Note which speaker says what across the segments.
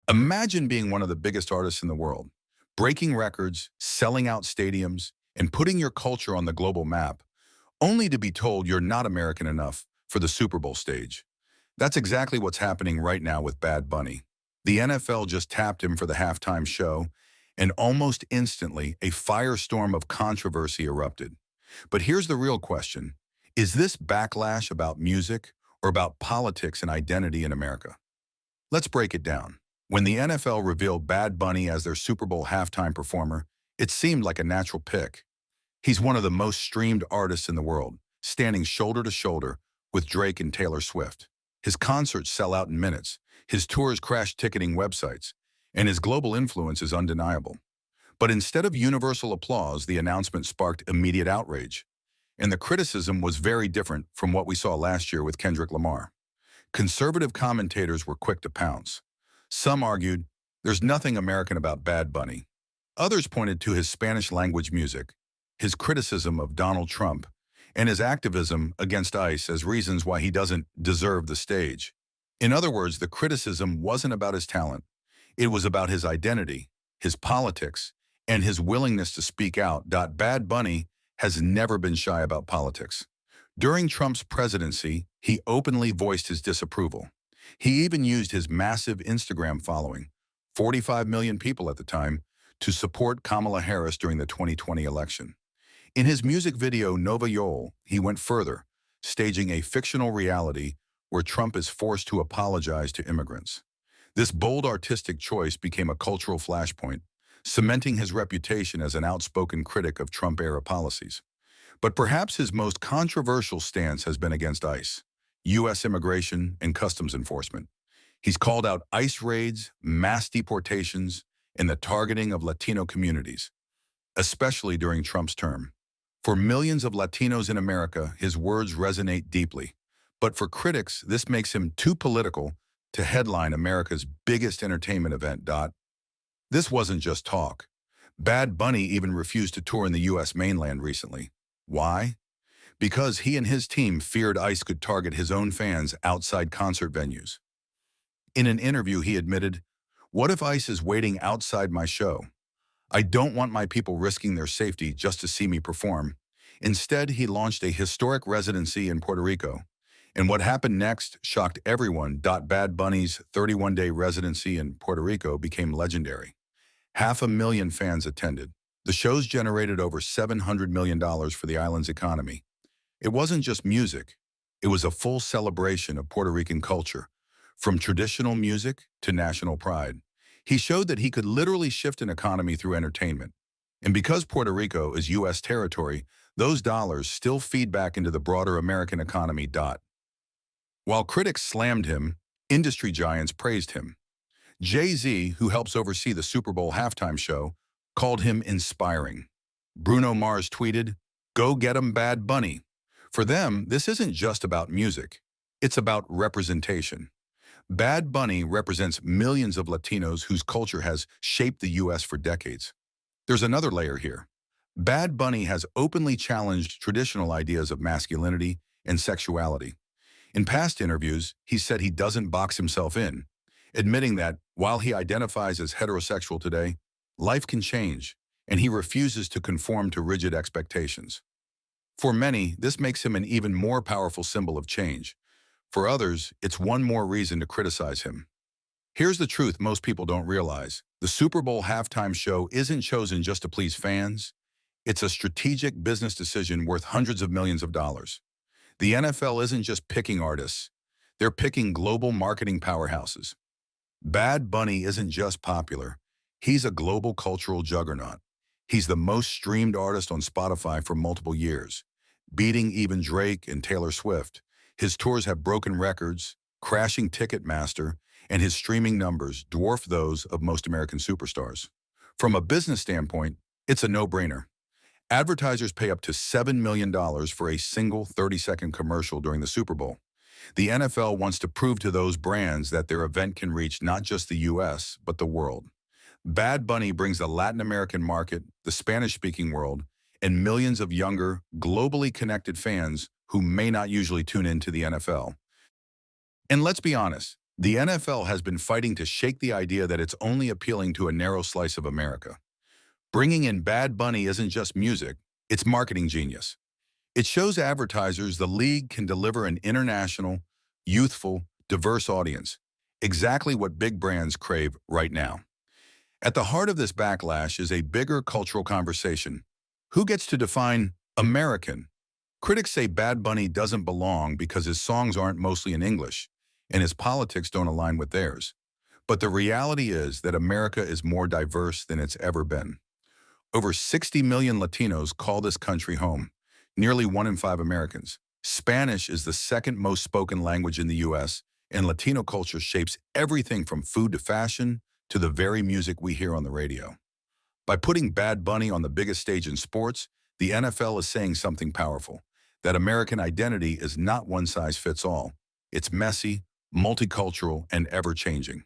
Speaker 1: Imagine being one of the biggest artists in the world, breaking records, selling out stadiums, and putting your culture on the global map, only to be told you're not American enough for the Super Bowl stage. That's exactly what's happening right now with Bad Bunny. The NFL just tapped him for the halftime show, and almost instantly, a firestorm of controversy erupted. But here's the real question. Is this backlash about music or about politics and identity in America? Let's break it down. When the NFL revealed Bad Bunny as their Super Bowl halftime performer, it seemed like a natural pick. He's one of the most streamed artists in the world, standing shoulder to shoulder with Drake and Taylor Swift. His concerts sell out in minutes, his tours crash ticketing websites, and his global influence is undeniable. But instead of universal applause, the announcement sparked immediate outrage. And the criticism was very different from what we saw last year with Kendrick Lamar. Conservative commentators were quick to pounce. Some argued, there's nothing American about Bad Bunny. Others pointed to his Spanish-language music, his criticism of Donald Trump, and his activism against ICE as reasons why he doesn't deserve the stage. In other words, the criticism wasn't about his talent. It was about his identity, his politics, and his willingness to speak out. Bad Bunny has never been shy about politics. During Trump's presidency, he openly voiced his disapproval. He even used his massive Instagram following, 45 million people at the time, to support Kamala Harris during the 2020 election. In his music video Nova York, he went further, staging a fictional reality where Trump is forced to apologize to immigrants. This bold artistic choice became a cultural flashpoint, cementing his reputation as an outspoken critic of Trump-era policies. But perhaps his most controversial stance has been against ICE, U.S. immigration and customs enforcement. He's called out ICE raids, mass deportations, and the targeting of Latino communities, especially during Trump's term. For millions of Latinos in America, his words resonate deeply. But for critics, this makes him too political to headline America's biggest entertainment event. This wasn't just talk. Bad Bunny even refused to tour in the U.S. mainland recently. Why? Because he and his team feared ICE could target his own fans outside concert venues. In an interview, he admitted, "What if ICE is waiting outside my show? I don't want my people risking their safety just to see me perform." Instead, he launched a historic residency in Puerto Rico. And what happened next shocked everyone. Bad Bunny's 31-day residency in Puerto Rico became legendary. 500,000 fans attended. The shows generated over $700 million for the island's economy. It wasn't just music. It was a full celebration of Puerto Rican culture, from traditional music to national pride. He showed that he could literally shift an economy through entertainment. And because Puerto Rico is U.S. territory, those dollars still feed back into the broader American economy. While critics slammed him, industry giants praised him. Jay-Z, who helps oversee the Super Bowl halftime show, called him inspiring. Bruno Mars tweeted, "Go get 'em, Bad Bunny." For them, this isn't just about music. It's about representation. Bad Bunny represents millions of Latinos whose culture has shaped the U.S. for decades. There's another layer here. Bad Bunny has openly challenged traditional ideas of masculinity and sexuality. In past interviews, he said he doesn't box himself in, admitting that while he identifies as heterosexual today, life can change, and he refuses to conform to rigid expectations. For many, this makes him an even more powerful symbol of change. For others, it's one more reason to criticize him. Here's the truth most people don't realize. The Super Bowl halftime show isn't chosen just to please fans. It's a strategic business decision worth hundreds of millions of dollars. The NFL isn't just picking artists. They're picking global marketing powerhouses. Bad Bunny isn't just popular. He's a global cultural juggernaut. He's the most streamed artist on Spotify for multiple years, beating even Drake and Taylor Swift. His tours have broken records, crashing Ticketmaster, and his streaming numbers dwarf those of most American superstars. From a business standpoint, it's a no-brainer. Advertisers pay up to $7 million for a single 30-second commercial during the Super Bowl. The NFL wants to prove to those brands that their event can reach not just the U.S., but the world. Bad Bunny brings the Latin American market, the Spanish-speaking world, and millions of younger, globally connected fans who may not usually tune into the NFL. And let's be honest, The NFL has been fighting to shake the idea that it's only appealing to a narrow slice of America. Bringing in Bad Bunny isn't just music, it's marketing genius. It shows advertisers the league can deliver an international, youthful, diverse audience, exactly what big brands crave right now. At the heart of this backlash is a bigger cultural conversation. Who gets to define American? Critics say Bad Bunny doesn't belong because his songs aren't mostly in English, and his politics don't align with theirs. But the reality is that America is more diverse than it's ever been. Over 60 million Latinos call this country home, nearly 1 in 5 Americans. Spanish is the second most spoken language in the U.S., and Latino culture shapes everything from food to fashion to the very music we hear on the radio. By putting Bad Bunny on the biggest stage in sports, the NFL is saying something powerful, that American identity is not one size fits all. It's messy, multicultural, and ever-changing.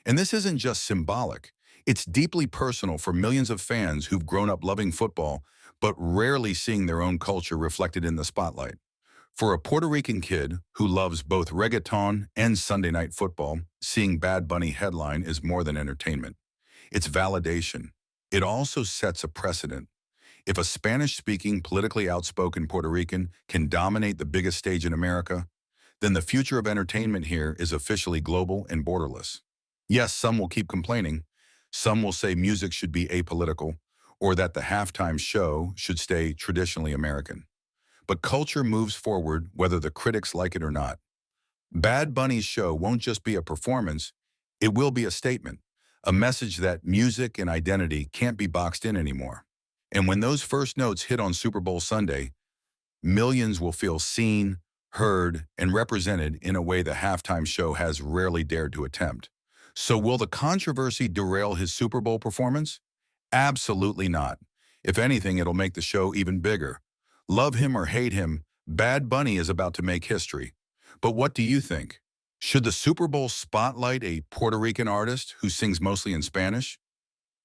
Speaker 1: And this isn't just symbolic. It's deeply personal for millions of fans who've grown up loving football, but rarely seeing their own culture reflected in the spotlight. For a Puerto Rican kid who loves both reggaeton and Sunday night football, seeing Bad Bunny headline is more than entertainment. It's validation. It also sets a precedent. If a Spanish-speaking, politically outspoken Puerto Rican can dominate the biggest stage in America, then the future of entertainment here is officially global and borderless. Yes, some will keep complaining. Some will say music should be apolitical, or that the halftime show should stay traditionally American. But culture moves forward whether the critics like it or not. Bad Bunny's show won't just be a performance, it will be a statement, a message that music and identity can't be boxed in anymore. And when those first notes hit on Super Bowl Sunday, millions will feel seen, heard, and represented in a way the halftime show has rarely dared to attempt. So will the controversy derail his Super Bowl performance? Absolutely not. If anything, it'll make the show even bigger. Love him or hate him, Bad Bunny is about to make history. But what do you think? Should the Super Bowl spotlight a Puerto Rican artist who sings mostly in Spanish?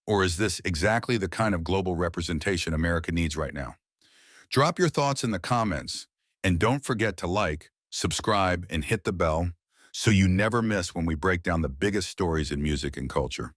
Speaker 1: Or is this exactly the kind of global representation America needs right now? Drop your thoughts in the comments, and don't forget to like, subscribe, and hit the bell so you never miss when we break down the biggest stories in music and culture.